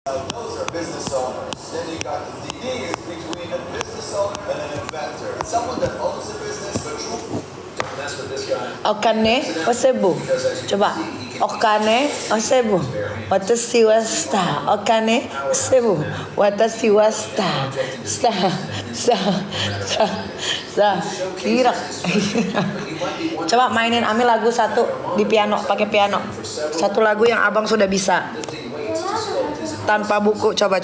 Those are business owners. Then you got the DD is between a business owner and an inventor. Someone that owns a business, but true. That's what this guy. Okane osebu. Coba. Okane osebu. Watashi wa star. Okane osebu. Watashi wa star. Star. Kira. Coba mainin Ami lagu satu di piano, pakai piano. Satu lagu yang abang sudah bisa. Tanpa buku, coba.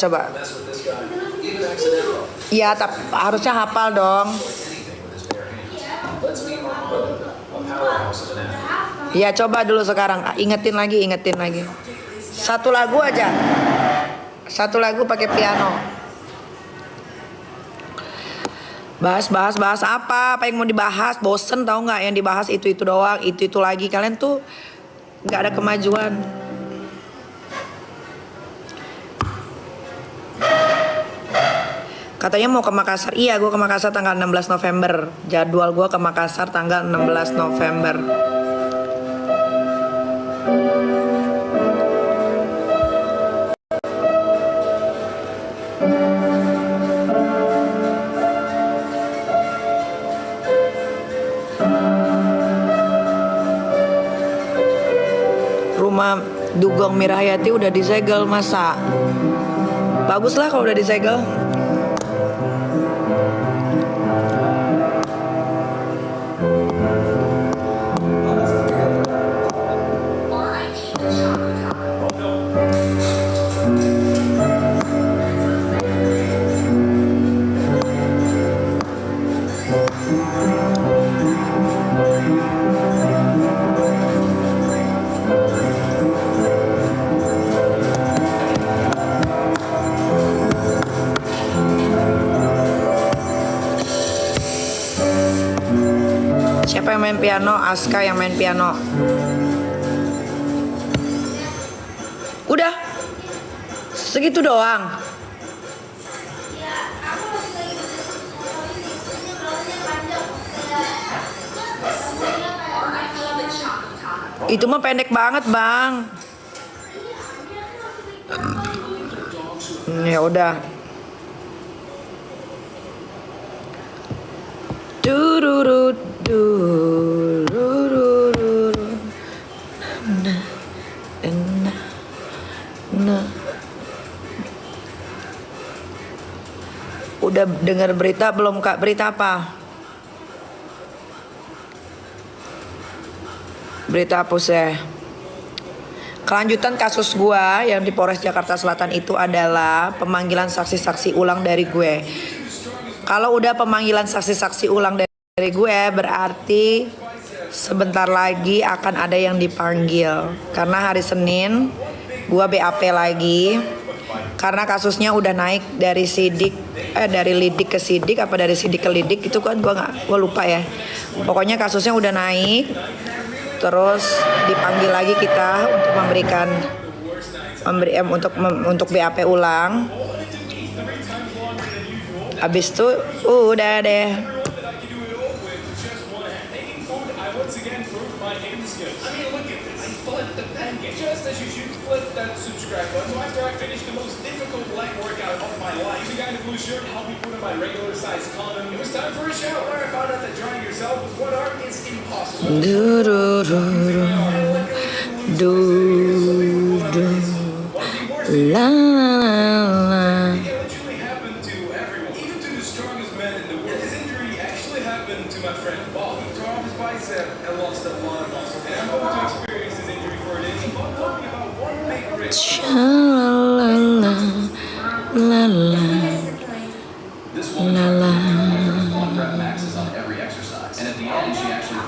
Iya, harusnya hafal dong. Ya coba dulu sekarang, ingetin lagi. Satu lagu aja. Satu lagu pakai piano. Bahas apa yang mau dibahas? Bosen tau nggak? Yang dibahas itu doang, itu lagi. Kalian tuh nggak ada kemajuan. Katanya mau ke Makassar. Iya, gue ke Makassar tanggal 16 November. Jadwal gue ke Makassar tanggal 16 November. Rumah Dugong Mirahayati udah disegel, masa? Baguslah kalau udah disegel. Siapa yang main piano? Aska yang main piano. Udah segitu doang. Itu mah pendek banget, Bang. Ya udah. Udah dengar berita belum, Kak? Berita apa? Berita apa sih? Kelanjutan kasus gua yang di Polres Jakarta Selatan itu adalah pemanggilan saksi-saksi ulang dari gue. Kalau udah pemanggilan saksi-saksi ulang dari gue, berarti sebentar lagi akan ada yang dipanggil. Karena hari Senin gue BAP lagi. Karena kasusnya udah naik dari dari lidik ke sidik, apa dari sidik ke lidik, itu kan gue lupa ya. Pokoknya kasusnya udah naik. Terus dipanggil lagi kita untuk untuk BAP ulang. Habis itu udah deh. La la la.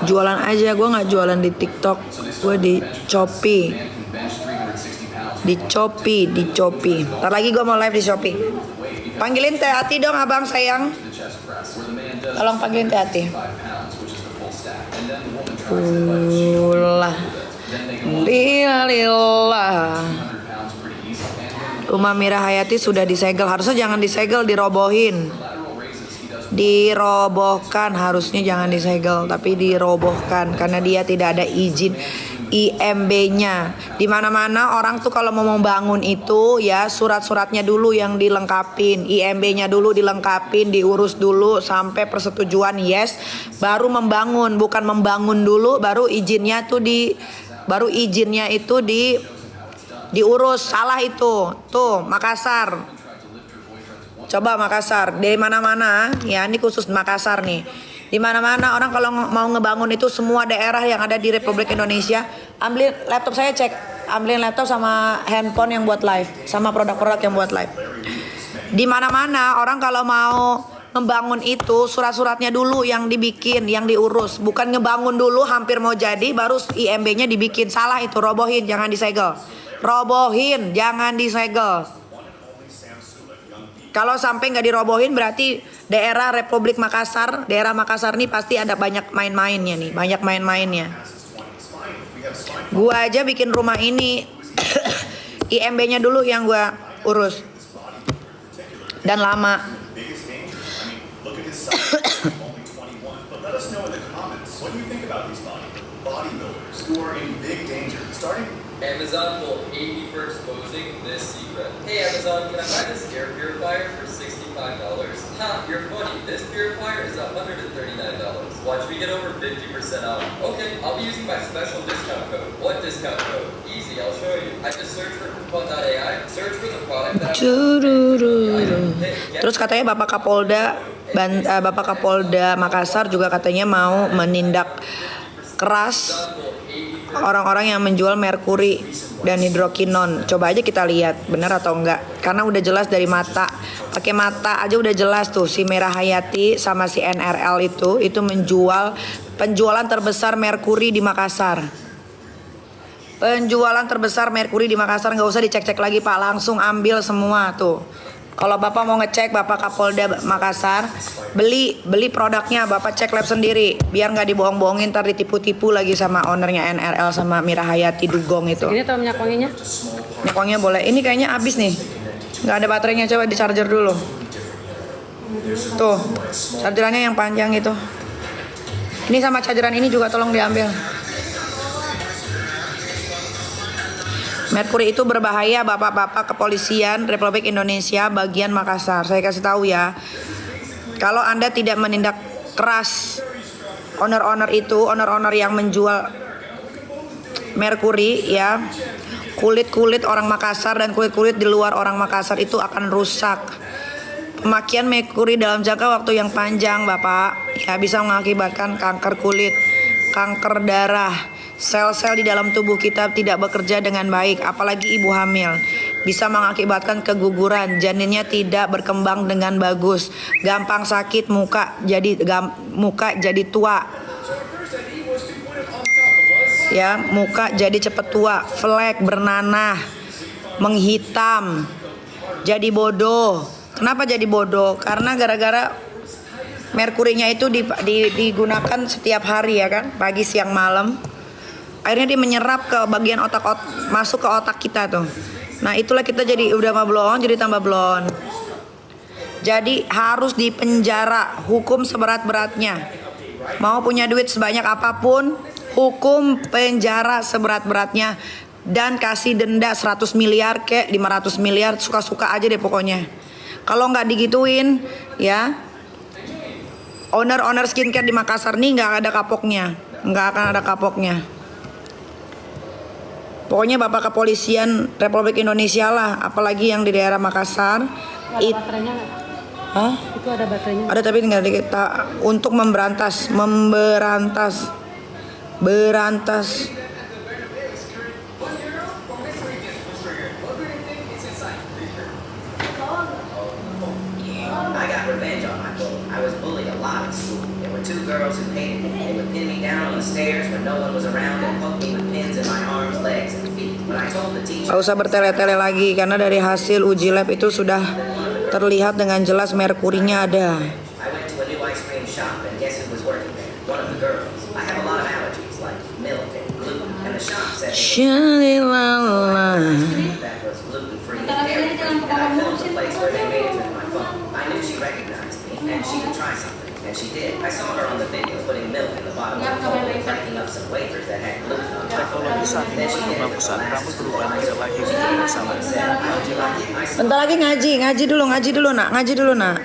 Jualan aja, gue nggak jualan di TikTok, gue di Shopee. Di Shopee. Ntar lagi gue mau live di Shopee. Panggilin Teh Ati dong, abang sayang. Tolong panggilin Teh Ati. Lillah. Rumah Mirahayati sudah disegel. Harusnya jangan disegel, dirobohin. Dirobohkan, harusnya jangan disegel, tapi dirobohkan karena dia tidak ada izin. IMB-nya. Di mana-mana orang tuh kalau mau membangun itu ya surat-suratnya dulu yang dilengkapin, IMB-nya dulu dilengkapin, diurus dulu sampai persetujuan yes, baru membangun, bukan membangun dulu baru izinnya itu diurus. Salah itu. Tuh, Makassar. Coba Makassar, dari mana-mana ya, ini khusus Makassar nih. Di mana-mana orang kalau mau ngebangun itu semua daerah yang ada di Republik Indonesia, ambilin laptop saya cek, ambilin laptop sama handphone yang buat live, sama produk-produk yang buat live. Di mana-mana orang kalau mau membangun itu surat-suratnya dulu yang dibikin, yang diurus, bukan ngebangun dulu hampir mau jadi baru IMB-nya dibikin. Salah itu, robohin, jangan disegel. Robohin, jangan disegel. Kalau sampai nggak dirobohin berarti daerah Republik Makassar, daerah Makassar nih pasti ada banyak main-mainnya nih, banyak main-mainnya. Gua aja bikin rumah ini IMB-nya dulu yang gua urus dan lama. Amazon will hate me for exposing this secret. Hey Amazon, can I buy this air purifier for $65? Ha, you're funny. This purifier is $139. Watch me get over 50% off. Okay, I'll be using my special discount code. What discount code? Easy, I'll show you. I just search for Coupon.ai, search for the product that Terus katanya Bapak Kapolda Makassar juga katanya mau menindak keras orang-orang yang menjual merkuri dan hidrokinon. Coba aja kita lihat benar atau enggak, karena udah jelas dari mata, pakai mata aja udah jelas tuh si Merah Hayati sama si NRL itu menjual, penjualan terbesar merkuri di Makassar. Penjualan terbesar merkuri di Makassar, nggak usah dicek-cek lagi Pak, langsung ambil semua tuh. Kalau Bapak mau ngecek, Bapak Kapolda Makassar, beli produknya, Bapak cek lab sendiri, biar nggak dibohong-bohongin, ntar ditipu-tipu lagi sama ownernya NRL sama Mira Hayati Dugong itu. Ini tahu minyak wanginya? Minyak wanginya boleh. Ini kayaknya habis nih, nggak ada baterainya, coba di charger dulu. Tuh, chargerannya yang panjang itu. Ini sama chargeran ini juga tolong diambil. Merkuri itu berbahaya, bapak-bapak kepolisian Republik Indonesia bagian Makassar. Saya kasih tahu ya, kalau Anda tidak menindak keras owner-owner yang menjual merkuri ya, kulit-kulit orang Makassar dan kulit-kulit di luar orang Makassar itu akan rusak. Pemakaian merkuri dalam jangka waktu yang panjang, Bapak, ya bisa mengakibatkan kanker kulit, kanker darah. Sel-sel di dalam tubuh kita tidak bekerja dengan baik, apalagi ibu hamil. Bisa mengakibatkan keguguran, janinnya tidak berkembang dengan bagus, gampang sakit, muka jadi tua. Ya, muka jadi cepet tua, flek, bernanah, menghitam, jadi bodoh. Kenapa jadi bodoh? Karena gara-gara merkurinya itu digunakan setiap hari ya kan, pagi, siang, malam. Akhirnya dia menyerap ke bagian otak, masuk ke otak kita tuh. Nah itulah kita jadi udah mah blon, jadi tambah blon. Jadi harus dipenjara, hukum seberat-beratnya. Mau punya duit sebanyak apapun, hukum penjara seberat-beratnya. Dan kasih denda 100 miliar kek 500 miliar, suka-suka aja deh pokoknya. Kalau nggak digituin ya, owner skincare di Makassar nih nggak ada kapoknya, nggak akan ada kapoknya. Pokoknya Bapak Kepolisian Republik Indonesia lah, apalagi yang di daerah Makassar. Ada baterainya nggak? Hah? Itu ada baterainya? Ada tapi tinggal kita untuk memberantas. I got revenge on my bully. I was bullied a lot at school. There were two girls who hated me. They would pin me down on the stairs when no one was around and poke me with pins in my arms, legs, and feet. When I told the teacher, Gak usah bertele-tele lagi karena dari hasil uji lab itu sudah terlihat dengan jelas merkurinya ada. I went to a new ice cream shop and guess who was working there? One of the girls. I have a lot of allergies like milk and gluten, and the shop said Shalilala. that was gluten free and dairy free. And I filmed the place where they made it with my phone. I knew she recognized me and she would try something. and she did. I saw her on the video putting milk in the bottom of a bowl and breaking up some wafers that had gluten on top. Teknologi saat ini Then she did it with penghapusan the rambut last berubah two. tidak lagi She came bersama. and said, "How'd you like it?" I said, Bentar lagi ngaji dulu nak, ngaji dulu nak.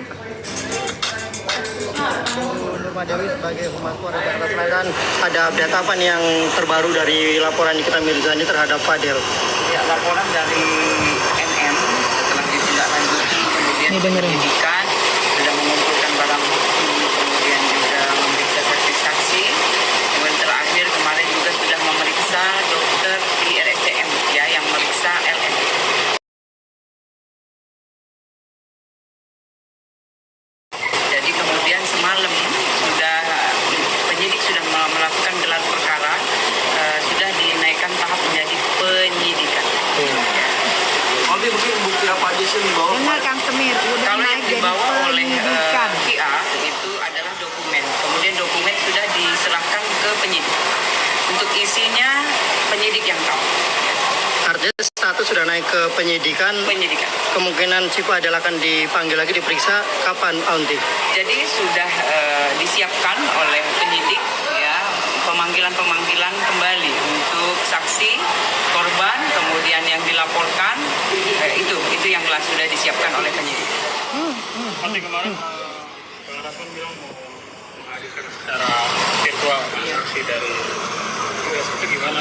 Nurma Dewi sebagai Humas Polres Jakarta Selatan, ada update apa nih yang terbaru dari laporan Nikita Mirzani terhadap Fadel? Ya, laporan dari NM setelah ditindaklanjuti kemudian Nih, dengerin. penyidikan sudah mengumpulkan barang bukti, kemudian juga memeriksa saksi-saksi, kemudian terakhir kemarin juga sudah memeriksa dokter di RSCM ya yang memeriksa LM. Jadi kemudian semalam sudah penyidik sudah melakukan gelar perkara, sudah dinaikkan tahap menjadi penyidikan. Oke, mungkin bukti apa aja sih yang dibawa? Benar Kang Semir, udah Kalau yang naik jadi dibawa oleh penyidikan. PA itu adalah dokumen. Kemudian dokumen sudah diserahkan ke penyidik. Untuk isinya penyidik yang tahu. Artinya status sudah naik ke penyidikan. Penyidikan. Kemungkinan si Fadel akan dipanggil lagi diperiksa kapan, Aunty? Jadi sudah disiapkan oleh penyidik ya pemanggilan kembali untuk saksi, korban, kemudian yang dilaporkan itu yang sudah disiapkan oleh penyidik. Nanti kemarin Bang Rasman bilang mau menghadirkan secara virtual saksi dari US itu gimana?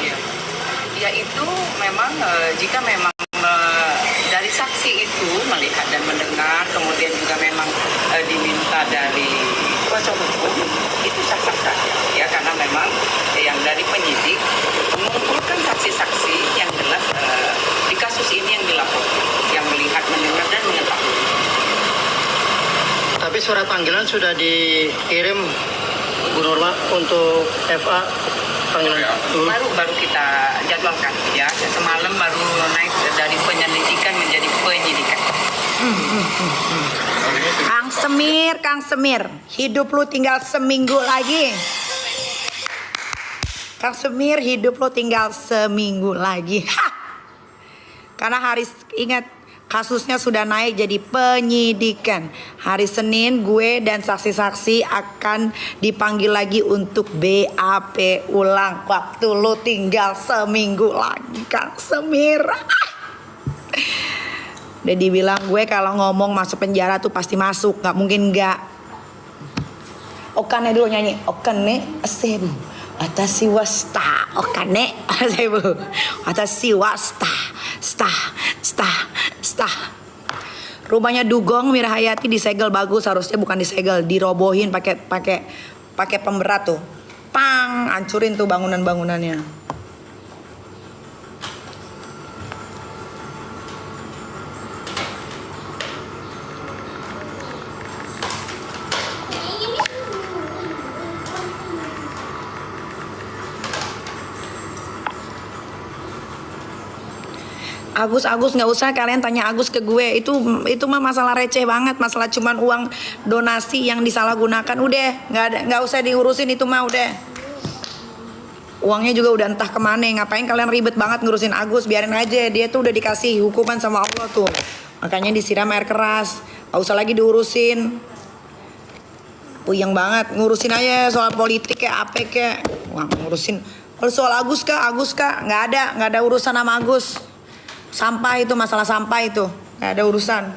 Ya itu memang jika memang dari saksi itu melihat dan mendengar, kemudian juga memang diminta dari kuasa hukum, itu sah-sah saja. Ya karena memang yang dari penyidik mengumpulkan saksi-saksi yang jelas di kasus ini yang dilaporkan, yang melihat, mendengar dan mengetahui. Tapi surat panggilan sudah dikirim Bu Nurma untuk FA panggilan. Baru kita jadwalkan ya. Semalam baru naik dari penyelidikan menjadi penyidikan. Kang Semir, hidup lu tinggal seminggu lagi. Kang Semir, hidup lu tinggal seminggu lagi. Hah! Karena ingat kasusnya sudah naik jadi penyidikan. Hari Senin gue dan saksi-saksi akan dipanggil lagi untuk BAP ulang. Waktu lu tinggal seminggu lagi Kang Semir. Udah dibilang gue kalau ngomong masuk penjara tuh pasti masuk, nggak mungkin nggak. Okane dulu nyanyi, Okane asebu, atashi wasta, Okane asebu, atashi wasta, sta. Rumahnya Dugong Mirahayati disegel bagus, harusnya bukan disegel, dirobohin pakai pemberat tuh, pang, hancurin tuh bangunannya. Agus nggak usah kalian tanya Agus ke gue, itu mah masalah receh banget, masalah cuman uang donasi yang disalahgunakan, udah nggak usah diurusin itu mah, udah uangnya juga udah entah kemana. Ngapain kalian ribet banget ngurusin Agus, biarin aja, dia tuh udah dikasih hukuman sama Allah tuh, makanya disiram air keras, nggak usah lagi diurusin. Puyeng banget ngurusin aja soal politik kayak apa kayak, wah ngurusin soal Agus kah nggak ada urusan sama Agus. Sampah itu, masalah sampah itu nggak ada urusan.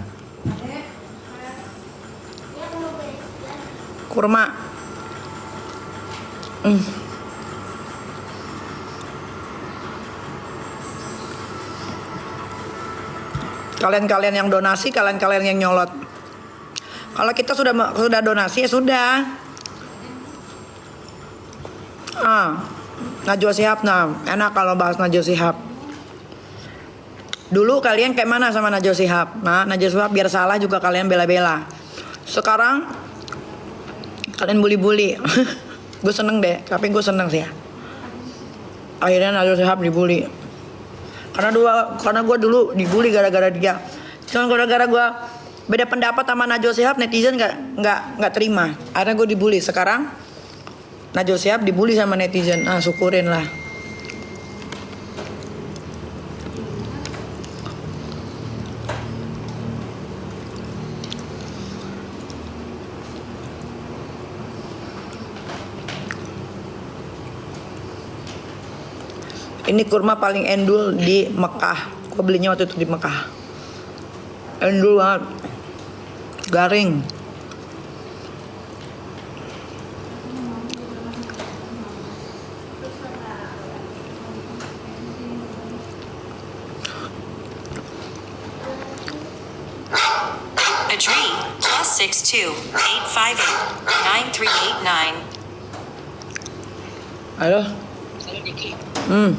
Kurma. Kalian yang donasi, kalian yang nyolot. Kalau kita sudah donasi ya sudah. Najwa Shihab, enak kalau bahas Najwa Shihab. Dulu kalian kayak mana sama Najwa Shihab? Najwa Shihab biar salah juga kalian bela-bela. Sekarang kalian bully-bully. Gue seneng deh, tapi gue seneng sih ya. Akhirnya Najwa Shihab dibully. Karena gue dulu dibully gara-gara dia. Cuma gara-gara gue beda pendapat sama Najwa Shihab, netizen nggak terima. Akhirnya gue dibully. Sekarang Najwa Shihab dibully sama netizen. Syukurin lah. Ini kurma paling endul di Mekah. Gue belinya waktu itu di Mekah. Endul banget. Garing. A tree +62 858 9389. Halo. Hmm.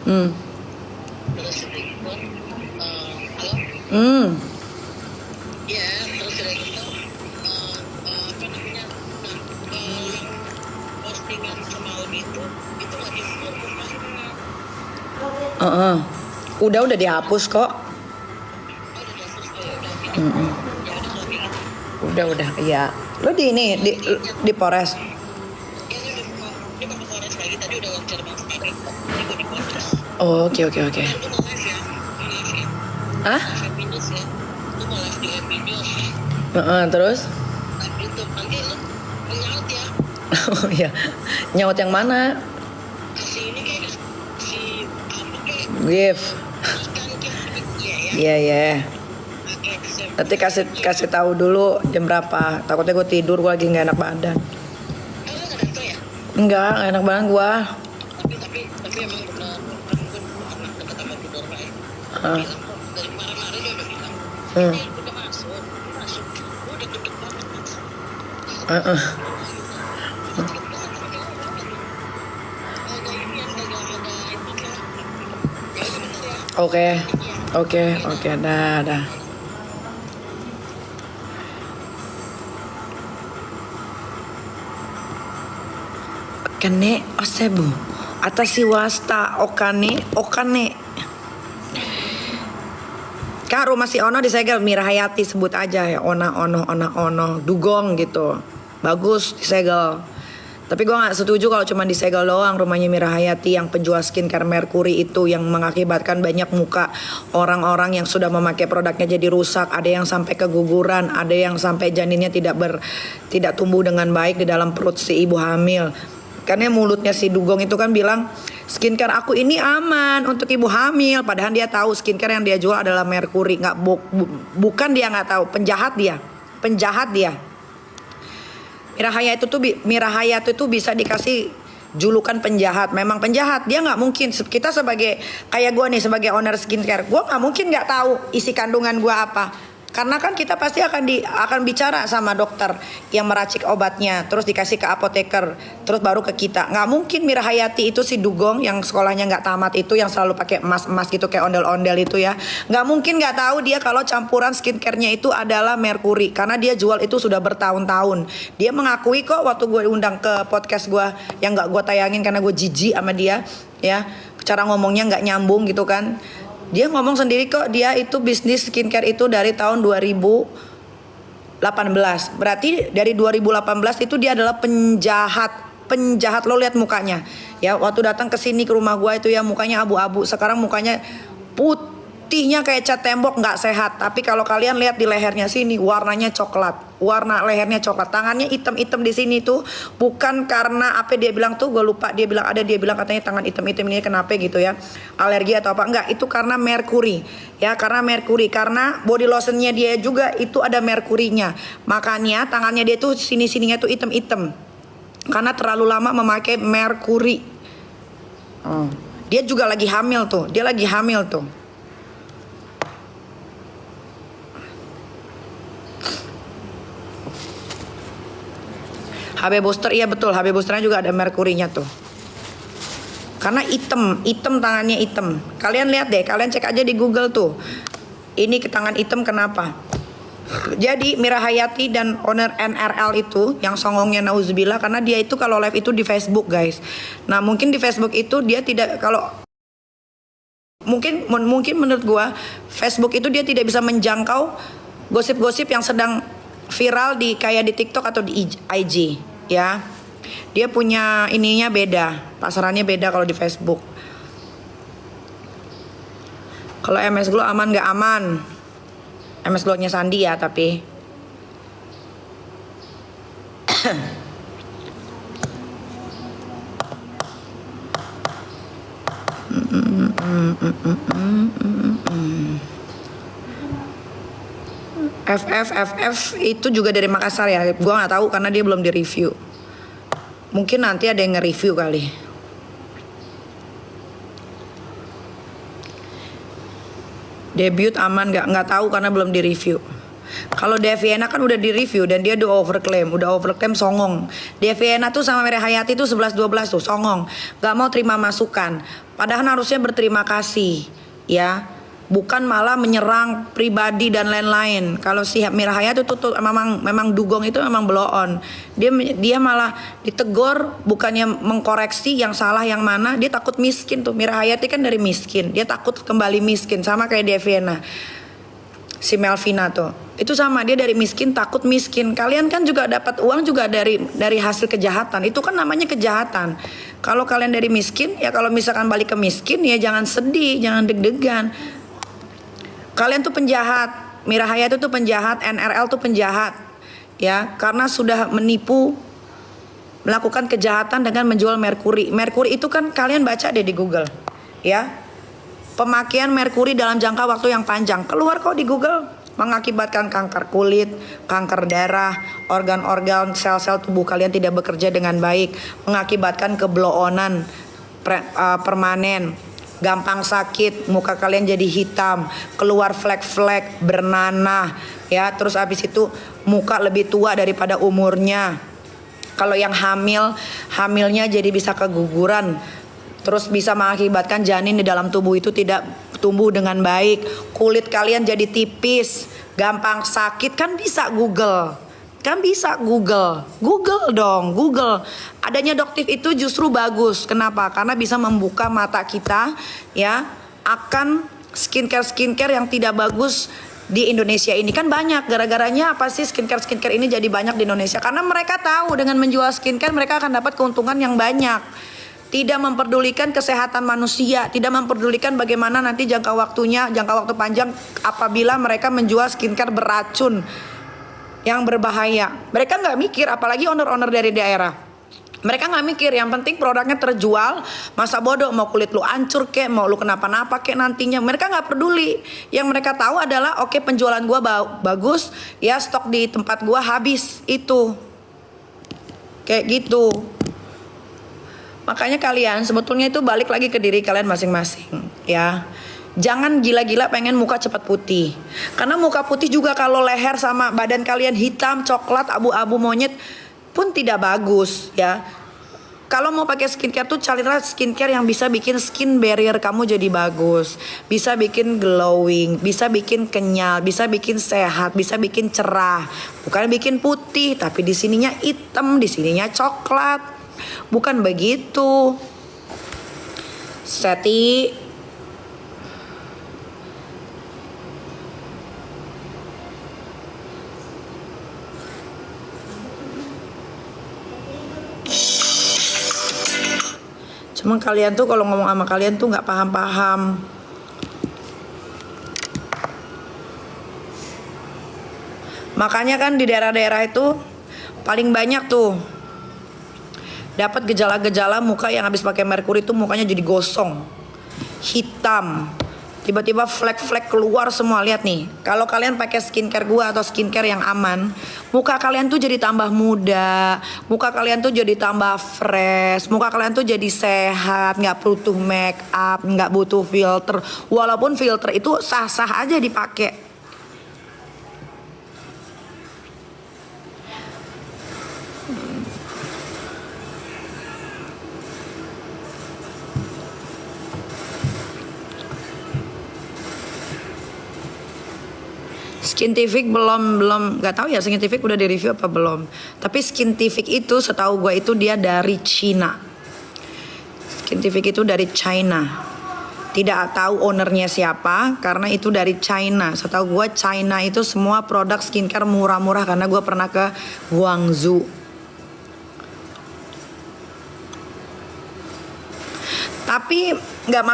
Hmm. Hmm. Udah dihapus kok. Udah, iya. Lo di ini di Polres. Oh, oke. Hah? Terus? Oh iya. Nyaut yang mana? Gift. Iya. Nanti kasih tahu dulu jam berapa. Takutnya gue tidur, gue lagi nggak enak badan. Enggak enak badan gue. Oke, dah. Kane osebu atasi wasta okane. Kan rumah si Ono disegel, Mira Hayati sebut aja ya, Ono Dugong gitu. Bagus disegel. Tapi gue gak setuju kalau cuma disegel doang rumahnya Mira Hayati yang penjual skincare Mercury itu, yang mengakibatkan banyak muka orang-orang yang sudah memakai produknya jadi rusak. Ada yang sampai keguguran, ada yang sampai janinnya tidak tumbuh dengan baik di dalam perut si ibu hamil. Karena mulutnya si Dugong itu kan bilang skincare aku ini aman untuk ibu hamil, padahal dia tahu skincare yang dia jual adalah Mercury. Bukan dia nggak tahu, penjahat dia. Mira Hayati itu bisa dikasih julukan penjahat. Memang penjahat. Dia nggak mungkin, kita sebagai kayak gue nih sebagai owner skincare, gue nggak mungkin nggak tahu isi kandungan gue apa. Karena kan kita pasti akan bicara sama dokter yang meracik obatnya, terus dikasih ke apoteker, terus baru ke kita. Nggak mungkin Mira Hayati itu si Dugong yang sekolahnya nggak tamat itu, yang selalu pakai emas gitu kayak ondel-ondel itu ya. Nggak mungkin nggak tahu dia kalau campuran skincare-nya itu adalah Mercury, karena dia jual itu sudah bertahun-tahun. Dia mengakui kok waktu gue undang ke podcast gue yang nggak gue tayangin karena gue jijik sama dia, ya cara ngomongnya nggak nyambung gitu kan. Dia ngomong sendiri kok dia itu bisnis skincare itu dari tahun 2018. Berarti dari 2018 itu dia adalah penjahat. Lo lihat mukanya. Ya waktu datang ke sini ke rumah gua itu ya mukanya abu-abu. Sekarang mukanya putihnya kayak cat tembok, nggak sehat. Tapi kalau kalian lihat di lehernya sini warnanya coklat. Warna lehernya coklat, tangannya hitam-hitam di sini tuh bukan karena apa dia bilang tuh, gue lupa, dia bilang katanya tangan hitam-hitam ini kenapa gitu ya, alergi atau apa, enggak, itu karena Mercury ya, karena body lotionnya dia juga itu ada Mercury-nya, makanya tangannya dia tuh sininya tuh hitam-hitam karena terlalu lama memakai Mercury. Dia juga lagi hamil tuh, HB booster, iya betul, HB boosternya juga ada Mercury-nya tuh. Karena hitam tangannya hitam. Kalian lihat deh, kalian cek aja di Google tuh. Ini ke tangan hitam kenapa? Jadi Mira Hayati dan owner NRL itu yang songongnya nauzubillah, karena dia itu kalau live itu di Facebook guys. Nah mungkin di Facebook itu dia tidak, kalau mungkin menurut gua Facebook itu dia tidak bisa menjangkau gosip-gosip yang sedang viral di kayak di TikTok atau di IG ya. Dia punya ininya beda, pasarannya beda kalau di Facebook. Kalau MS Glow aman nggak aman? MS Glow-nya Sandi ya, tapi FF itu juga dari Makassar ya. Gua nggak tahu karena dia belum di-review. Mungkin nanti ada yang nge-review kali. Debut aman nggak tahu karena belum di-review. Kalau Deviena kan udah di-review dan dia udah overclaim songong. Deviena tuh sama Mira Hayati tuh 11-12 tuh songong. Gak mau terima masukan. Padahal harusnya berterima kasih, ya. Bukan malah menyerang pribadi dan lain-lain. Kalau si Mira Hayati tuh memang dugong itu memang blow on. Dia malah ditegur bukannya mengkoreksi yang salah yang mana. Dia takut miskin tuh. Mira Hayati kan dari miskin. Dia takut kembali miskin sama kayak Deviena. Si Melvina tuh itu sama, dia dari miskin takut miskin. Kalian kan juga dapat uang juga dari hasil kejahatan, itu kan namanya kejahatan. Kalau kalian dari miskin ya, kalau misalkan balik ke miskin ya jangan sedih, jangan deg-degan. Kalian tuh penjahat, Mira Hayati tuh penjahat, NRL tuh penjahat ya, karena sudah menipu, melakukan kejahatan dengan menjual merkuri. Merkuri itu kan kalian baca deh di Google ya. Pemakaian merkuri dalam jangka waktu yang panjang keluar kok di Google, mengakibatkan kanker kulit, kanker darah, organ-organ sel-sel tubuh kalian tidak bekerja dengan baik, mengakibatkan kebloonan permanen, gampang sakit, muka kalian jadi hitam, keluar flek-flek, bernanah ya, terus habis itu muka lebih tua daripada umurnya. Kalau yang hamilnya jadi bisa keguguran. Terus bisa mengakibatkan janin di dalam tubuh itu tidak tumbuh dengan baik. Kulit kalian jadi tipis, gampang sakit. Kan bisa Google. Google dong, Google. Adanya Doktif itu justru bagus. Kenapa? Karena bisa membuka mata kita ya akan skincare yang tidak bagus di Indonesia ini. Kan banyak, gara-garanya apa sih skincare ini jadi banyak di Indonesia? Karena mereka tahu dengan menjual skincare mereka akan dapat keuntungan yang banyak. Tidak memperdulikan kesehatan manusia, tidak memperdulikan bagaimana nanti jangka waktu panjang apabila mereka menjual skincare beracun yang berbahaya. Mereka nggak mikir, apalagi owner-owner dari daerah. Mereka nggak mikir, yang penting produknya terjual. Masa bodoh mau kulit lu hancur kek, mau lu kenapa-napa kek nantinya. Mereka nggak peduli. Yang mereka tahu adalah oke, penjualan gua bagus, ya stok di tempat gua habis itu. Kayak gitu. Makanya kalian sebetulnya itu balik lagi ke diri kalian masing-masing ya. Jangan gila-gila pengen muka cepat putih. Karena muka putih juga kalau leher sama badan kalian hitam, coklat, abu-abu monyet pun tidak bagus ya. Kalau mau pakai skincare tuh carilah skincare yang bisa bikin skin barrier kamu jadi bagus, bisa bikin glowing, bisa bikin kenyal, bisa bikin sehat, bisa bikin cerah. Bukan bikin putih, tapi di sininya hitam, di sininya coklat. Bukan begitu. Seti cuma kalian tuh kalau ngomong sama kalian tuh nggak paham-paham. Makanya kan di daerah-daerah itu paling banyak tuh dapat gejala-gejala muka yang habis pakai merkuri itu mukanya jadi gosong, hitam, tiba-tiba flek-flek keluar semua. Lihat nih, kalau kalian pakai skincare gua atau skincare yang aman, muka kalian tuh jadi tambah muda, muka kalian tuh jadi tambah fresh, muka kalian tuh jadi sehat, nggak butuh make up, nggak butuh filter. Walaupun filter itu sah-sah aja dipakai. Skintific belum nggak tahu ya, Skintific udah di review apa belum. Tapi Skintific itu setahu gue itu dia dari Cina. Skintific itu dari China. Tidak tahu ownernya siapa karena itu dari China. Setahu gue China itu semua produk skincare murah-murah karena gue pernah ke Guangzhou. Tapi nggak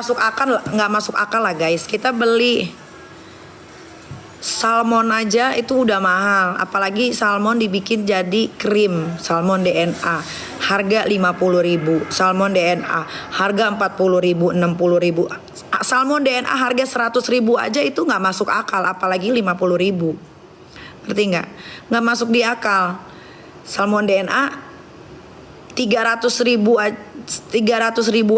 masuk akal lah guys. Kita beli Salmon aja itu udah mahal, apalagi salmon dibikin jadi krim, salmon DNA. Harga 50.000, salmon DNA harga 40.000, 60.000. Salmon DNA harga 100.000 aja itu nggak masuk akal, apalagi 50.000. Ngerti nggak? Nggak masuk di akal. Salmon DNA 300.000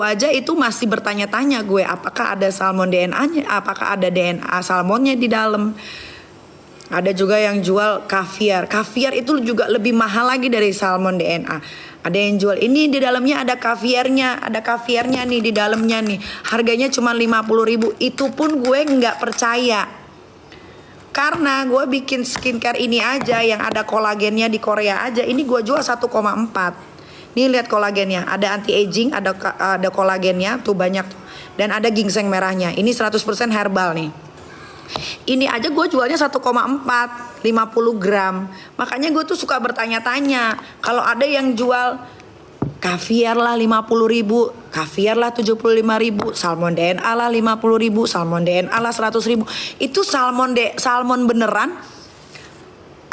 aja itu masih bertanya-tanya gue, apakah ada salmon DNA-nya, apakah ada DNA salmonnya di dalam. Ada juga yang jual kaviar. Kaviar itu juga lebih mahal lagi dari salmon DNA. Ada yang jual ini di dalamnya ada kaviarnya nih di dalamnya nih. Harganya cuma 50.000. Itu pun gue nggak percaya. Karena gue bikin skincare ini aja yang ada kolagennya di Korea aja, ini gue jual 1,4. Nih lihat kolagennya, ada anti aging, ada kolagennya tuh banyak tuh. Dan ada ginseng merahnya. Ini 100% herbal nih. Ini aja gue jualnya 1,4, 50 gram. Makanya gue tuh suka bertanya-tanya, kalau ada yang jual kaviar lah 50.000, kaviar lah 75.000, salmon DNA lah 50.000, salmon DNA lah 100.000. Itu salmon beneran?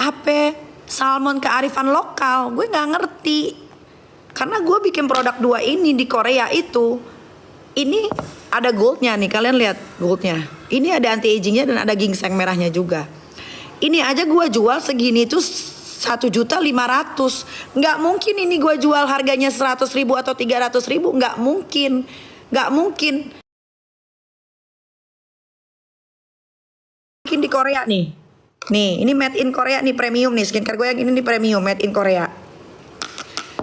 Apa salmon kearifan lokal? Gue nggak ngerti. Karena gue bikin produk dua ini di Korea itu, ini ada goldnya nih, kalian lihat goldnya. Ini ada anti agingnya dan ada ginseng merahnya juga. Ini aja gue jual segini tuh 1.500.000. Nggak mungkin ini gue jual harganya 100.000 atau 300.000. Nggak mungkin. Mungkin di Korea nih. Nih, ini made in Korea nih, premium nih. Skincare gue yang ini nih premium, made in Korea.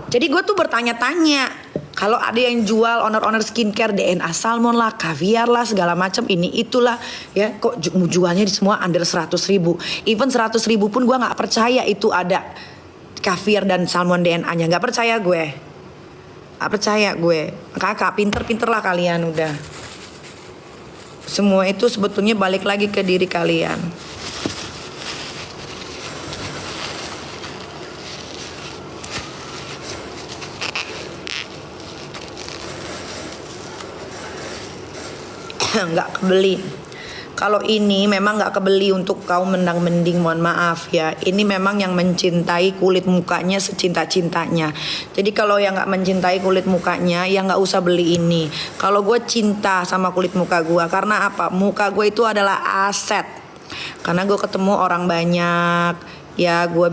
Jadi gue tuh bertanya-tanya, kalau ada yang jual owner skincare DNA salmon lah, kaviar lah, segala macam ini itulah ya, kok jualnya semua under 100.000. Even 100.000 pun gue nggak percaya itu ada kaviar dan salmon DNA-nya. Nggak percaya gue. Kakak pinter lah kalian udah. Semua itu sebetulnya balik lagi ke diri kalian. Nggak kebeli. Kalau ini memang nggak kebeli untuk kaum mendang-mending, mohon maaf ya. Ini memang yang mencintai kulit mukanya secinta-cintanya. Jadi kalau yang nggak mencintai kulit mukanya, ya nggak usah beli ini. Kalau gue cinta sama kulit muka gue, karena apa? Muka gue itu adalah aset. Karena gue ketemu orang banyak, ya gue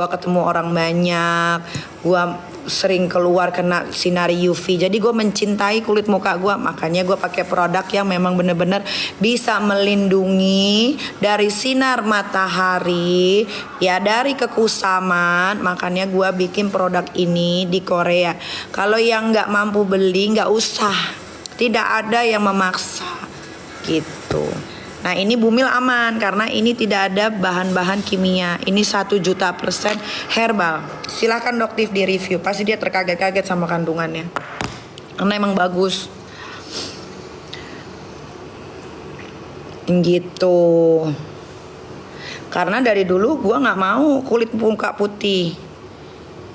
ketemu orang banyak, gue sering keluar kena sinar UV, jadi gue mencintai kulit muka gue. Makanya gue pakai produk yang memang bener-bener bisa melindungi dari sinar matahari, ya dari kekusaman. Makanya gue bikin produk ini di Korea. Kalau yang nggak mampu beli nggak usah, tidak ada yang memaksa gitu. Nah ini Bumil aman karena ini tidak ada bahan-bahan kimia. Ini 1.000.000% herbal. Silahkan Doktif di review. Pasti dia terkaget-kaget sama kandungannya. Karena emang bagus. Gitu. Karena dari dulu gue nggak mau kulit muka putih.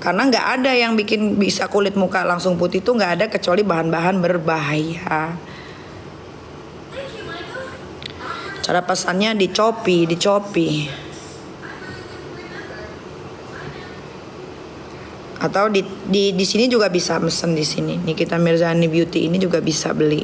Karena nggak ada yang bikin bisa kulit muka langsung putih itu nggak ada kecuali bahan-bahan berbahaya. Cara pesannya di Shopee. Atau di sini juga bisa mesen di sini. Nikita Mirzani Beauty ini juga bisa beli.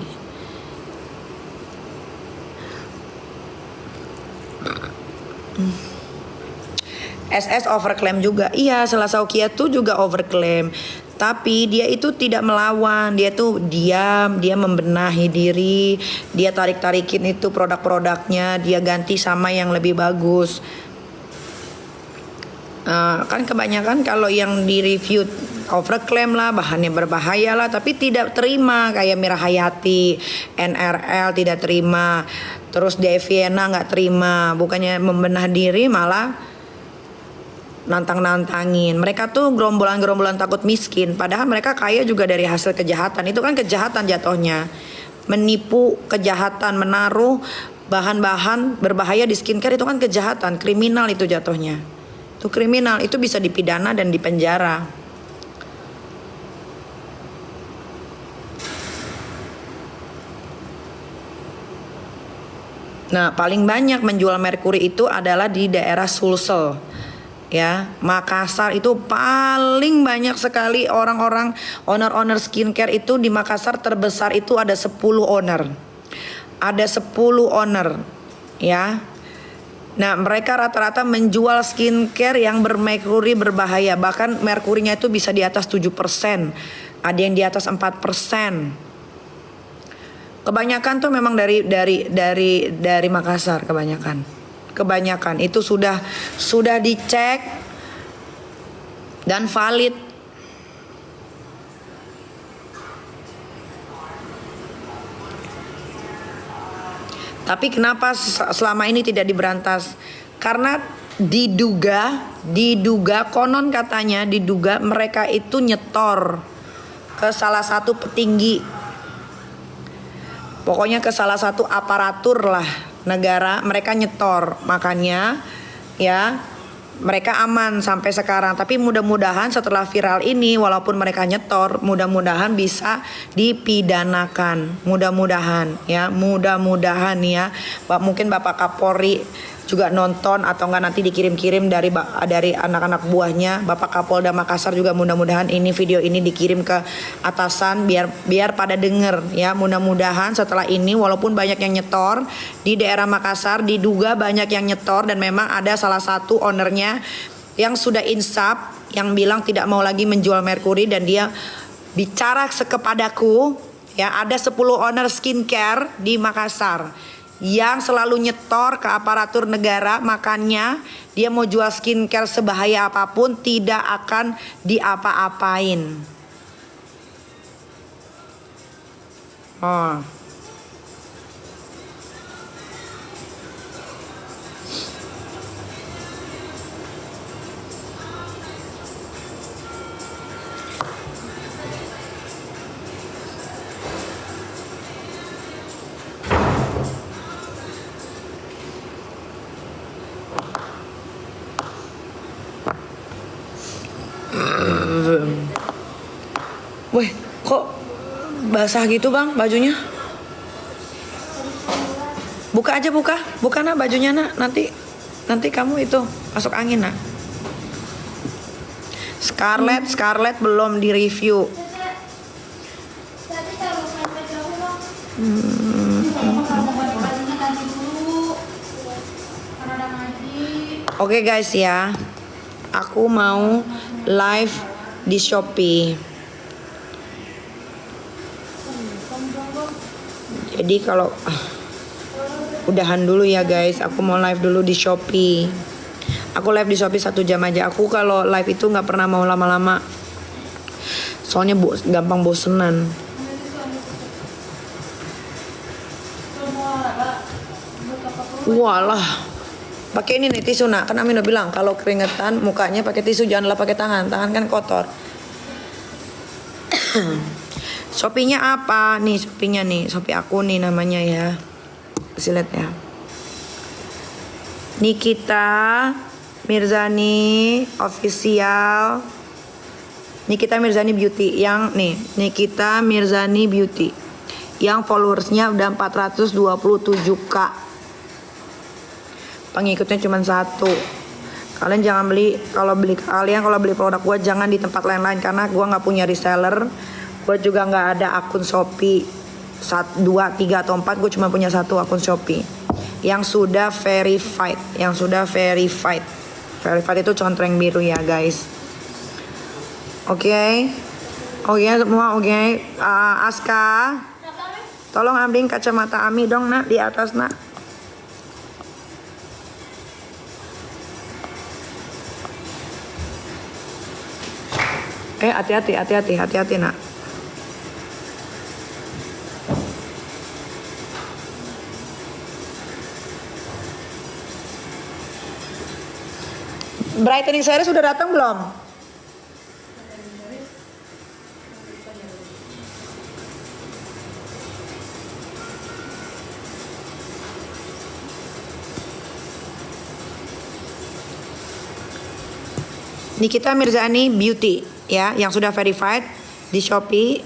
SS overclaim juga. Iya, Selasa Ukia tuh juga overclaim. Tapi dia itu tidak melawan, dia tuh diam, dia membenahi diri, dia tarik-tarikin itu produk-produknya, dia ganti sama yang lebih bagus. Kan kebanyakan kalau yang di review overclaim lah, bahannya berbahaya lah, tapi tidak terima. Kayak Mira Hayati, NRL tidak terima, terus Deviena nggak terima. Bukannya membenah diri malah nantang-nantangin. Mereka tuh gerombolan-gerombolan takut miskin, padahal mereka kaya juga dari hasil kejahatan. Itu kan kejahatan jatuhnya. Menipu, kejahatan, menaruh bahan-bahan berbahaya di skincare itu kan kejahatan, kriminal itu jatuhnya. Itu kriminal, itu bisa dipidana dan dipenjara. Nah, paling banyak menjual merkuri itu adalah di daerah Sulsel. Ya, Makassar itu paling banyak sekali orang-orang owner skincare itu di Makassar terbesar itu ada 10 owner. Ada 10 owner, ya. Nah, mereka rata-rata menjual skincare yang bermerkuri berbahaya. Bahkan merkurinya itu bisa di atas 7%. Ada yang di atas 4%. Kebanyakan tuh memang dari Makassar, kebanyakan itu sudah dicek dan valid. Tapi kenapa selama ini tidak diberantas? Karena diduga konon katanya diduga mereka itu nyetor ke salah satu petinggi. Pokoknya ke salah satu aparatur lah negara, mereka nyetor. Makanya ya mereka aman sampai sekarang. Tapi mudah-mudahan setelah viral ini, walaupun mereka nyetor, mudah-mudahan bisa dipidanakan. Mudah-mudahan ya. Mungkin Bapak Kapolri juga nonton atau enggak nanti dikirim-kirim dari anak-anak buahnya. Bapak Kapolda Makassar juga mudah-mudahan ini video ini dikirim ke atasan biar pada denger ya. Mudah-mudahan setelah ini walaupun banyak yang nyetor di daerah Makassar, diduga banyak yang nyetor dan memang ada salah satu ownernya yang sudah insaf yang bilang tidak mau lagi menjual merkuri dan dia bicara kepadaku ya, ada 10 owner skincare di Makassar yang selalu nyetor ke aparatur negara, makanya dia mau jual skincare sebahaya apapun tidak akan diapa-apain. Oh. Weh, kok basah gitu bang bajunya? Buka aja, buka nak bajunya nak, nanti kamu itu masuk angin nak. Scarlett belum di review. Oke guys ya, aku mau live di Shopee. Jadi kalau udahan dulu ya guys, aku mau live dulu di Shopee. Aku live di Shopee 1 jam aja. Aku kalau live itu nggak pernah mau lama-lama. Soalnya gampang bosenan. Walah. Pakai ini nih tisu nak. Kan Amin udah bilang kalau keringetan mukanya pakai tisu, janganlah pakai tangan. Tangan kan kotor. Shopee-nya apa? Nih Shopee-nya nih. Shopee aku nih namanya ya. Kasih lihat ya. Nikita Mirzani Official. Nikita Mirzani Beauty yang nih. Nikita Mirzani Beauty. Yang followersnya udah 427k. Pengikutnya cuma 1. Kalian jangan beli, kalau beli produk gua jangan di tempat lain-lain karena gua nggak punya reseller. Gue juga nggak ada akun Shopee 1, 2, 3 atau 4. Gue cuma punya 1 akun Shopee yang sudah verified. Verified itu contreng biru ya guys. Oke semua oke. Aska, tolong ambilin kacamata Ami dong nak di atas nak. Hati-hati nak. Brightening series sudah datang belum? Nikita Mirzani Beauty ya, yang sudah verified di Shopee.